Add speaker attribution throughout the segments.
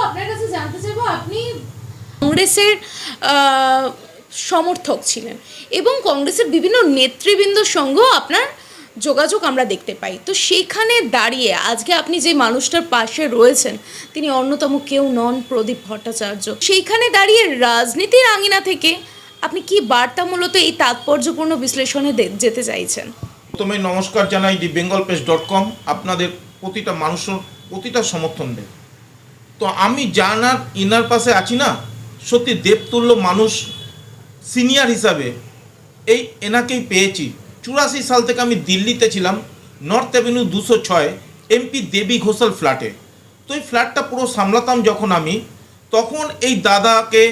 Speaker 1: আপনার কাছে জানতে চাইবো, আপনি কংগ্রেসের সমর্থক ছিলেন এবং কংগ্রেসের বিভিন্ন নেতৃবৃন্দর সঙ্গেও আপনার যোগাযোগ আমরা দেখতে পাই। তো সেইখানে দাঁড়িয়ে আজকে আপনি যে মানুষটার পাশে রয়েছেন তিনি অন্যতম কেউ নন, প্রদীপ ভট্টাচার্য। সেইখানে দাঁড়িয়ে রাজনীতির আঙিনা থেকে আপনি কি বার্তা মূলত এই তাৎপর্যপূর্ণ বিশ্লেষণে যেতে চাইছেন?
Speaker 2: প্রথমে নমস্কার জানাই thebengalpress.com আপনাদের প্রতিটা মানুষের প্রতিটা সমর্থন দেয়। তো আমি জানার ইনার পাশে আছি না, সত্যি দেবতুল্য মানুষ, সিনিয়র হিসাবে এনাকেই পেয়েছি। 84 সাল থেকে আমি দিল্লিতে ছিলাম, নর্থ অ্যাভিনিউ 206 এমপি দেবী ঘোষাল ফ্ল্যাটে। তো এই ফ্ল্যাটটা পুরো সামলাতাম যখন আমি, তখন এই দাদাকে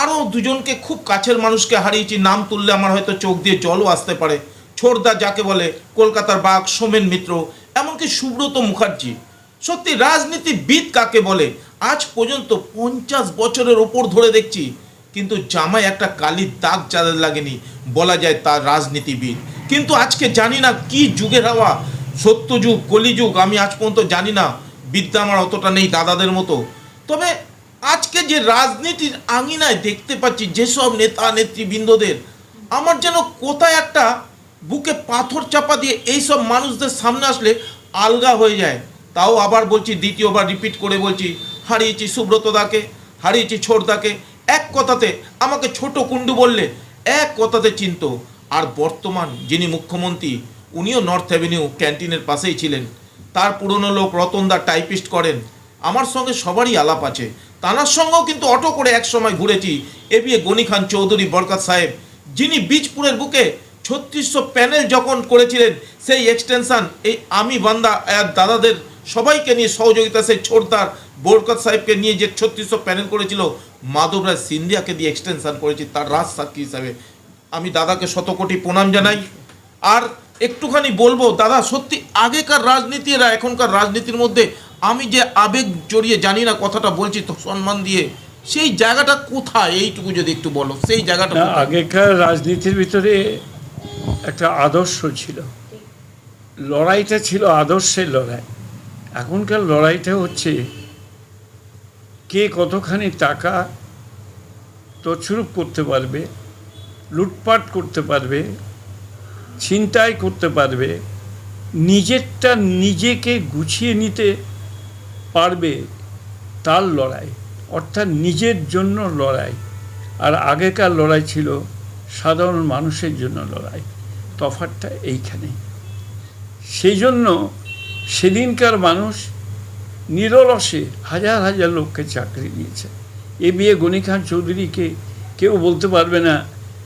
Speaker 2: আরও দুজনকে খুব কাছের মানুষকে হারিয়েছি। নাম তুললে আমার হয়তো চোখ দিয়ে জলও আসতে পারে। ছোড়দা যাকে বলে, কলকাতার বাঘ সোমেন মিত্র, এমনকি সুব্রত মুখার্জি। সত্যি রাজনীতিবিদ কাকে বলে আজ পর্যন্ত 50 বছরের ওপর ধরে দেখছি, কিন্তু জামায় একটা কালির দাগ যাদের লাগেনি বলা যায় তার রাজনীতিবিদ। কিন্তু আজকে জানি না কি যুগের হাওয়া, সত্যযুগ কলিযুগ আমি আজ পর্যন্ত জানি না, বিদ্যা আমার অতটা নেই দাদাদের মতো। তবে আজকে যে রাজনীতির আঙিনায় দেখতে পাচ্ছি যেসব নেতা নেতৃবৃন্দদের, আমার যেন কোথায় একটা বুকে পাথর চাপা দিয়ে এইসব মানুষদের সামনে আসলে আলগা হয়ে যায়। তাও আবার বলছি, দ্বিতীয়বার রিপিট করে বলছি, হারিয়েছি সুব্রতদাকে, হারিয়েছি ছোটদাকে। এক কথাতে আমাকে ছোট কুণ্ডু বললে এক কথাতে চিনত। আর বর্তমান যিনি মুখ্যমন্ত্রী, উনিও নর্থ অ্যাভিনিউ ক্যান্টিনের পাশেই ছিলেন। তার পুরনো লোক রতনদা টাইপিস্ট করেন, আমার সঙ্গে সবারই আলাপ আছে। তানার সঙ্গেও কিন্তু অটো করে এক সময় ঘুরেছি। এবিএ গনি খান চৌধুরী বরকত সাহেব, যিনি বীজপুরের বুকে 3600 প্যানেল যখন করেছিলেন, সেই এক্সটেনশান এই আমি বান্দা দাদাদের সবাইকে নিয়ে সহযোগিতা, সেই ছোটদার বরকত সাহেবকে নিয়ে যে 3600 প্যানেল করেছিল, মাধবরাজ সিন্ধিয়াকে দিয়ে এক্সটেনশান করেছি তার রাজ সাক্ষী হিসাবে। আমি দাদাকে শতকোটি প্রণাম জানাই। আর একটুখানি বলবো দাদা, সত্যি আগেকার রাজনীতি আর এখনকার রাজনীতির মধ্যে আমি যে আবেগ জড়িয়ে, জানি না কথাটা বলছি তো সম্মান দিয়ে, সেই জায়গাটা কোথায় এইটুকু যদি একটু বলো, সেই জায়গাটা।
Speaker 3: আগেকার রাজনীতির ভিতরে একটা আদর্শ ছিল, লড়াইটা ছিল আদর্শের লড়াই। এখনকার লড়াইটা হচ্ছে কে কতখানি টাকা তছরূপ করতে পারবে, লুটপাট করতে পারবে, ছিনতাই করতে পারবে, নিজেরটা নিজেকে গুছিয়ে নিতে পারবে, তার লড়াই, অর্থাৎ নিজের জন্য লড়াই। আর আগেকার লড়াই ছিল সাধারণ মানুষের জন্য লড়াই। তফাৎটা এইখানে। সেই জন্য সেদিনকার মানুষ নিরলসে হাজার হাজার লোককে চাকরি দিয়েছে। এবিএ গনি খান চৌধুরীকে কেউ বলতে পারবে না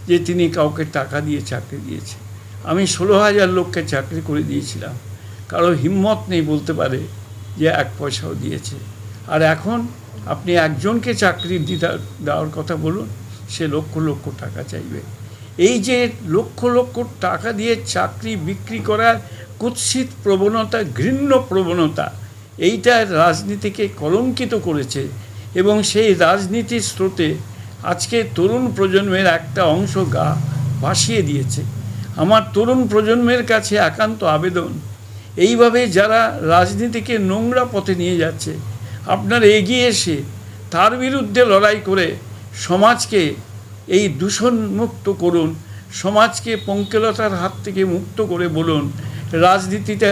Speaker 3: যে তিনি কাউকে টাকা দিয়ে চাকরি দিয়েছে। আমি 16,000 লোককে চাকরি করে দিয়েছিলাম, কারো হিম্মত নেই বলতে পারে যে 1 পয়সাও দিয়েছে। আর এখন আপনি একজনকে চাকরি দেওয়ার কথা বলুন, সে লক্ষ লক্ষ টাকা চাইবে। এই যে লক্ষ লক্ষ টাকা দিয়ে চাকরি বিক্রি করার কুৎসিত প্রবণতা, ঘৃণ্য প্রবণতা, এইটা রাজনীতিকে কলঙ্কিত করেছে এবং সেই রাজনীতির স্রোতে আজকে তরুণ প্রজন্মের একটা অংশ গা ভাসিয়ে দিয়েছে। আমার তরুণ প্রজন্মের কাছে একান্ত আবেদন, এইভাবে যারা রাজনীতিকে নোংরা পথে নিয়ে যাচ্ছে, আপনারা এগিয়ে এসে তার বিরুদ্ধে লড়াই করে সমাজকে এই দূষণমুক্ত করুন, সমাজকে পঙ্কিলতার হাত থেকে মুক্ত করে বলুন রাজনীতিটা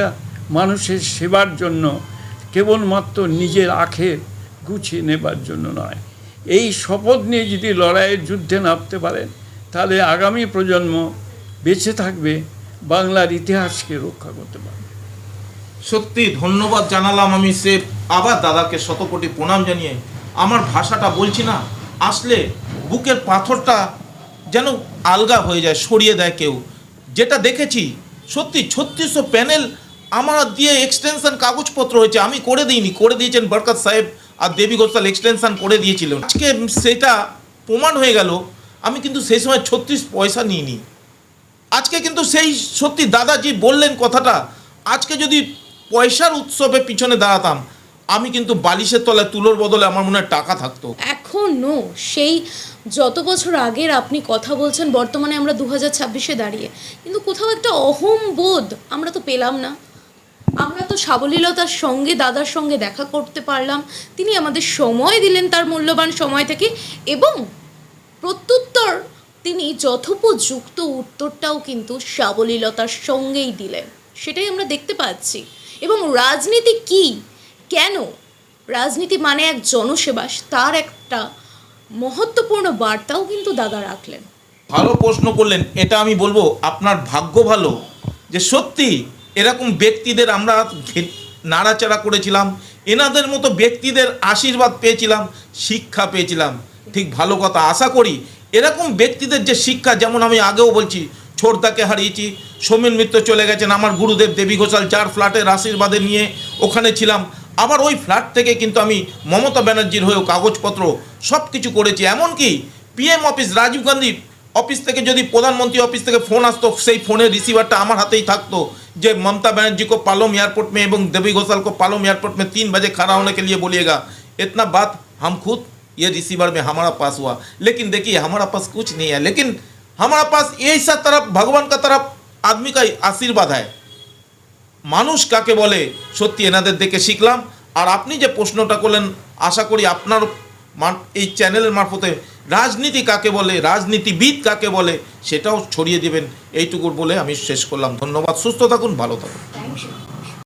Speaker 3: মানুষের সেবার জন্য, কেবলমাত্র নিজের আখের গুছিয়ে নেবার জন্য নয়। এই শপথ নিয়ে যদি লড়াইয়ের যুদ্ধে নামতে পারেন, তাহলে আগামী প্রজন্ম বেঁচে থাকবে, বাংলার ইতিহাসকে রক্ষা করতে পারবে।
Speaker 2: সত্যি ধন্যবাদ জানালাম আমি সে আবার দাদাকে শতকোটি প্রণাম জানিয়ে। আমার ভাষাটা বলছি না, আসলে বুকের পাথরটা যেন আলগা হয়ে যায়, সরিয়ে দেয় কেউ। যেটা দেখেছি সত্যি 3600 প্যানেল আমার দিয়ে এক্সটেনশন কাগজপত্র হয়েছে, আমি করে দিইনি, করে দিয়েছেন বরকত সাহেব আর দেবী ঘোষাল এক্সটেনশন করে দিয়েছিলেন। আজকে সেটা প্রমাণ হয়ে গেল, আমি কিন্তু সেই সময় 36 পয়সা নিইনি। আজকে কিন্তু সেই সত্যি দাদাজি বললেন কথাটা, আজকে যদি পয়সার উৎসবে পিছনে দাঁড়াতাম, আমি কিন্তু বালিশের তলায় তুলোর বদলে আমার মনে হয় টাকা থাকতো।
Speaker 1: এখনও সেই যত বছর আগের আপনি কথা বলছেন, বর্তমানে আমরা 2026-এ দাঁড়িয়ে, কিন্তু কোথাও একটা অহম বোধ আমরা তো পেলাম না। আমরা তো সাবলীলতার সঙ্গে দাদার সঙ্গে দেখা করতে পারলাম, তিনি আমাদের সময় দিলেন তার মূল্যবান সময় থেকে, এবং প্রত্যুত্তর তিনি যথোপযুক্ত উত্তরটাও কিন্তু সাবলীলতার সঙ্গেই দিলেন, সেটাই আমরা দেখতে পাচ্ছি। এবং রাজনীতি কি, কেন রাজনীতি মানে এক জনসেবা, তার একটা মহত্বপূর্ণ বার্তাও কিন্তু দাদা রাখলেন।
Speaker 2: ভালো প্রশ্ন করলেন, এটা আমি বলবো আপনার ভাগ্য ভালো যে সত্যি এরকম ব্যক্তিদের আমরা নাড়াচাড়া করেছিলাম, এনাদের মতো ব্যক্তিদের আশীর্বাদ পেয়েছিলাম, শিক্ষা পেয়েছিলাম। ঠিক ভালো কথা, আশা করি এরকম ব্যক্তিদের যে শিক্ষা, যেমন আমি আগেও বলছি ছোটদাকে হারিয়েছি, সৌমেন মিত্র চলে গেছেন, আমার গুরুদেব দেবী ঘোষাল যার ফ্ল্যাটের আশীর্বাদে নিয়ে ওখানে ছিলাম, আবার ওই ফ্ল্যাট থেকে কিন্তু আমি মমতা ব্যানার্জির হয়েও কাগজপত্র সব কিছু করেছি। এমনকি PM office, Rajiv Gandhi office থেকে যদি প্রধানমন্ত্রী অফিস থেকে ফোন আসতো, সেই ফোনের রিসিভারটা আমার হাতেই থাকতো যে ममता बनर्जी को पालोम एयरपोर्ट में एवं देवी घोषाल को पालोम एयरपोर्ट में 3 बजे खड़ा होने के लिए बोलिएगा। इतना बात हम खुद ये रिसीवर में हमारा पास हुआ, लेकिन देखिए हमारा पास कुछ नहीं है, लेकिन हमारा पास ऐसा तरफ भगवान का तरफ आदमी का आशीर्वाद है। মানুষ কাকে বলে সত্যি এনাদের দেখে শিখলাম। আর আপনি যে প্রশ্নটা করলেন, আশা করি আপনার এই চ্যানেলের মারফতে রাজনীতি কাকে বলে, রাজনীতিবিদ কাকে বলে সেটাও ছড়িয়ে দেবেন, এইটুকু বলে আমি শেষ করলাম। ধন্যবাদ, সুস্থ থাকুন, ভালো থাকুন।
Speaker 1: Thank you.